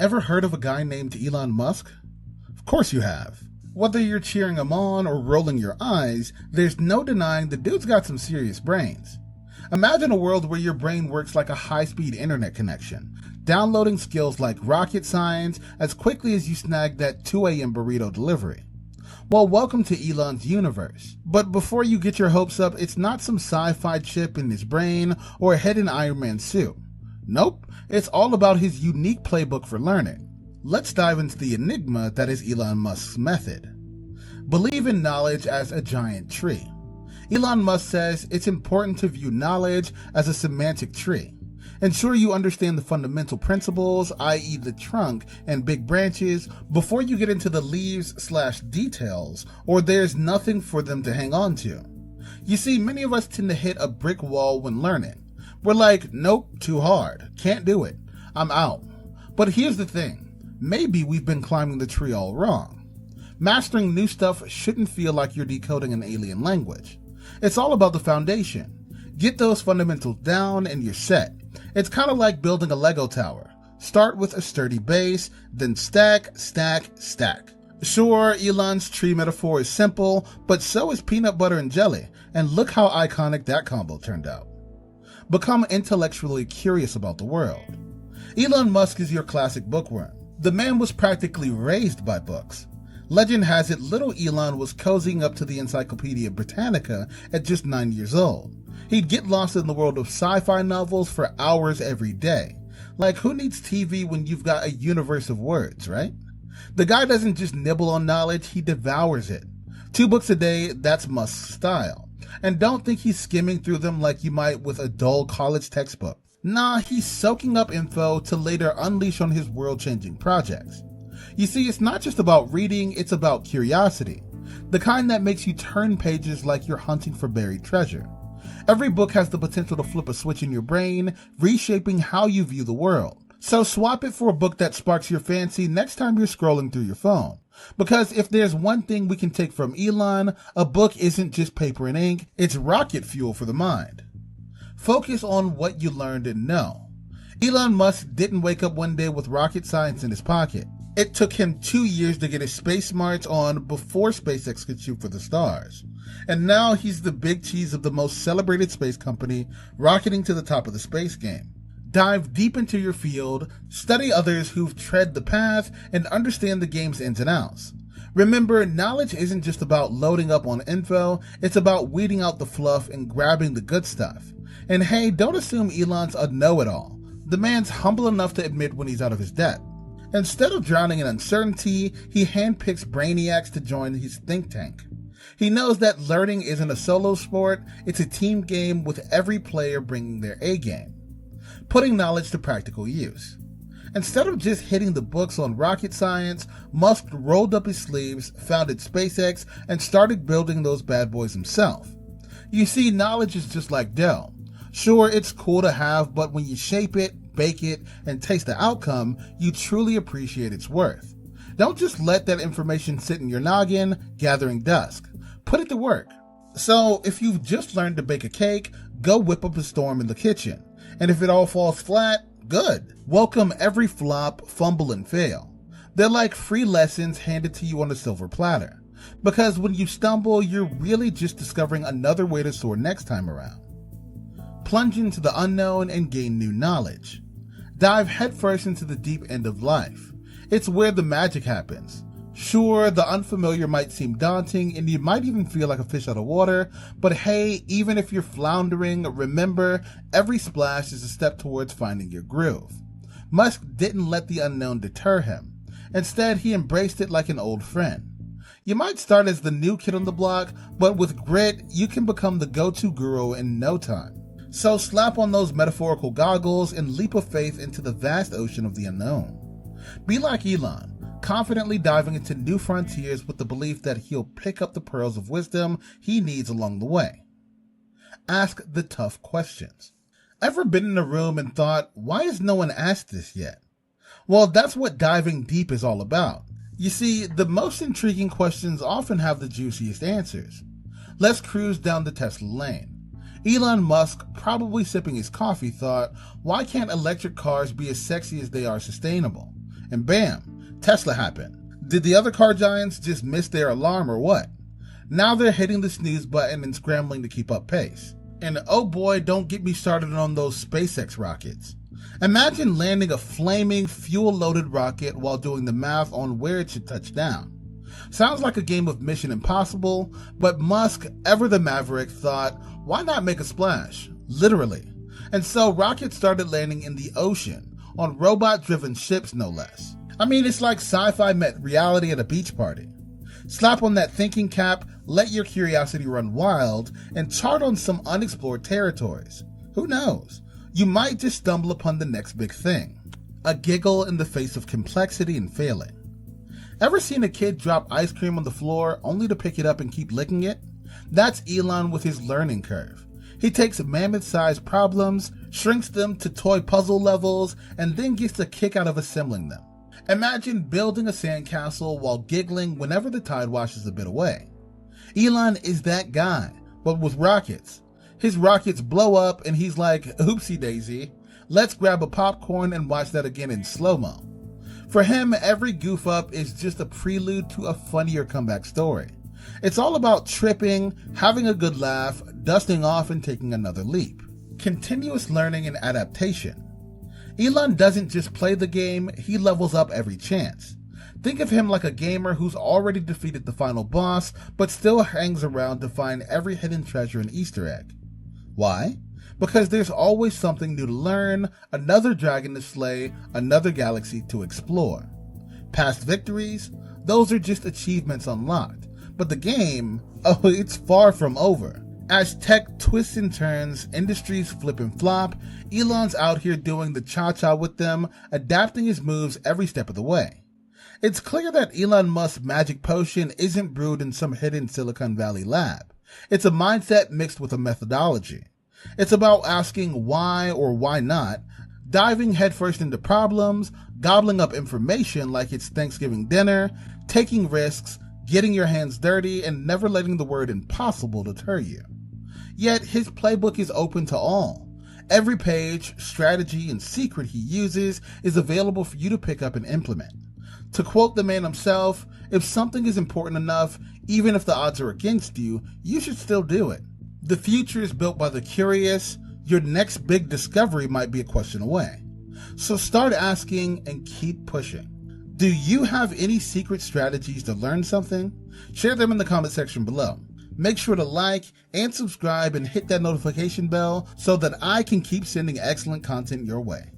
Ever heard of a guy named Elon Musk? Of course you have. Whether you're cheering him on or rolling your eyes, there's no denying the dude's got some serious brains. Imagine a world where your brain works like a high-speed internet connection, downloading skills like rocket science as quickly as you snag that 2 a.m. burrito delivery. Well, welcome to Elon's universe. But before you get your hopes up, it's not some sci-fi chip in his brain or a head in Iron Man suit. Nope, it's all about his unique playbook for learning. Let's dive into the enigma that is Elon Musk's method. Believe in knowledge as a giant tree. Elon Musk says it's important to view knowledge as a semantic tree. Ensure you understand the fundamental principles, i.e. the trunk and big branches, before you get into the leaves/details, or there's nothing for them to hang on to. You see, many of us tend to hit a brick wall when learning. We're like, nope, too hard, can't do it, I'm out. But here's the thing, maybe we've been climbing the tree all wrong. Mastering new stuff shouldn't feel like you're decoding an alien language. It's all about the foundation. Get those fundamentals down and you're set. It's kind of like building a Lego tower. Start with a sturdy base, then stack, stack, stack. Sure, Elon's tree metaphor is simple, but so is peanut butter and jelly, and look how iconic that combo turned out. Become intellectually curious about the world. Elon Musk is your classic bookworm. The man was practically raised by books. Legend has it little Elon was cozying up to the Encyclopedia Britannica at just 9 years old. He'd get lost in the world of sci-fi novels for hours every day. Like, who needs TV when you've got a universe of words, right? The guy doesn't just nibble on knowledge, he devours it. 2 books a day, that's Musk's style. And don't think he's skimming through them like you might with a dull college textbook. Nah, he's soaking up info to later unleash on his world-changing projects. You see, it's not just about reading, it's about curiosity. The kind that makes you turn pages like you're hunting for buried treasure. Every book has the potential to flip a switch in your brain, reshaping how you view the world. So swap it for a book that sparks your fancy next time you're scrolling through your phone. Because if there's one thing we can take from Elon, a book isn't just paper and ink, it's rocket fuel for the mind. Focus on what you learned and know. Elon Musk didn't wake up one day with rocket science in his pocket. It took him 2 years to get his space smarts on before SpaceX could shoot for the stars. And now he's the big cheese of the most celebrated space company, rocketing to the top of the space game. Dive deep into your field, study others who've tread the path, and understand the game's ins and outs. Remember, knowledge isn't just about loading up on info, it's about weeding out the fluff and grabbing the good stuff. And hey, don't assume Elon's a know-it-all. The man's humble enough to admit when he's out of his depth. Instead of drowning in uncertainty, he handpicks brainiacs to join his think tank. He knows that learning isn't a solo sport, it's a team game with every player bringing their A-game. Putting knowledge to practical use. Instead of just hitting the books on rocket science, Musk rolled up his sleeves, founded SpaceX, and started building those bad boys himself. You see, knowledge is just like dough. Sure, it's cool to have, but when you shape it, bake it, and taste the outcome, you truly appreciate its worth. Don't just let that information sit in your noggin, gathering dust. Put it to work. So, if you've just learned to bake a cake, go whip up a storm in the kitchen. And if it all falls flat, good. Welcome every flop, fumble, and fail. They're like free lessons handed to you on a silver platter. Because when you stumble, you're really just discovering another way to soar next time around. Plunge into the unknown and gain new knowledge. Dive headfirst into the deep end of life. It's where the magic happens. Sure, the unfamiliar might seem daunting and you might even feel like a fish out of water, but hey, even if you're floundering, remember, every splash is a step towards finding your groove. Musk didn't let the unknown deter him. Instead, he embraced it like an old friend. You might start as the new kid on the block, but with grit, you can become the go-to guru in no time. So slap on those metaphorical goggles and leap of faith into the vast ocean of the unknown. Be like Elon, confidently diving into new frontiers with the belief that he'll pick up the pearls of wisdom he needs along the way. Ask the tough questions. Ever been in a room and thought, why has no one asked this yet? Well, that's what diving deep is all about. You see, the most intriguing questions often have the juiciest answers. Let's cruise down the Tesla lane. Elon Musk, probably sipping his coffee, thought, why can't electric cars be as sexy as they are sustainable? and bam, Tesla happened. Did the other car giants just miss their alarm or what? Now they're hitting the snooze button and scrambling to keep up pace. And oh boy, don't get me started on those SpaceX rockets. Imagine landing a flaming, fuel-loaded rocket while doing the math on where it should touch down. Sounds like a game of Mission Impossible, but Musk, ever the maverick, thought, why not make a splash? Literally. And so rockets started landing in the ocean, on robot-driven ships no less. I mean, it's like sci-fi met reality at a beach party. Slap on that thinking cap, let your curiosity run wild, and chart on some unexplored territories. Who knows? You might just stumble upon the next big thing. A giggle in the face of complexity and failing. Ever seen a kid drop ice cream on the floor only to pick it up and keep licking it? That's Elon with his learning curve. He takes mammoth-sized problems, shrinks them to toy puzzle levels, and then gets a kick out of assembling them. Imagine building a sandcastle while giggling whenever the tide washes a bit away. Elon is that guy, but with rockets. His rockets blow up and he's like, oopsie daisy, let's grab a popcorn and watch that again in slow-mo. For him, every goof up is just a prelude to a funnier comeback story. It's all about tripping, having a good laugh, dusting off and taking another leap. Continuous learning and adaptation. Elon doesn't just play the game, he levels up every chance. Think of him like a gamer who's already defeated the final boss, but still hangs around to find every hidden treasure and Easter egg. Why? Because there's always something new to learn, another dragon to slay, another galaxy to explore. Past victories? Those are just achievements unlocked. But the game, oh, it's far from over. As tech twists and turns, industries flip and flop, Elon's out here doing the cha-cha with them, adapting his moves every step of the way. It's clear that Elon Musk's magic potion isn't brewed in some hidden Silicon Valley lab. It's a mindset mixed with a methodology. It's about asking why or why not, diving headfirst into problems, gobbling up information like it's Thanksgiving dinner, taking risks, getting your hands dirty, and never letting the word impossible deter you. Yet his playbook is open to all. Every page, strategy, and secret he uses is available for you to pick up and implement. To quote the man himself, if something is important enough, even if the odds are against you, you should still do it. The future is built by the curious. Your next big discovery might be a question away. So start asking and keep pushing. Do you have any secret strategies to learn something? Share them in the comment section below. Make sure to like and subscribe and hit that notification bell so that I can keep sending excellent content your way.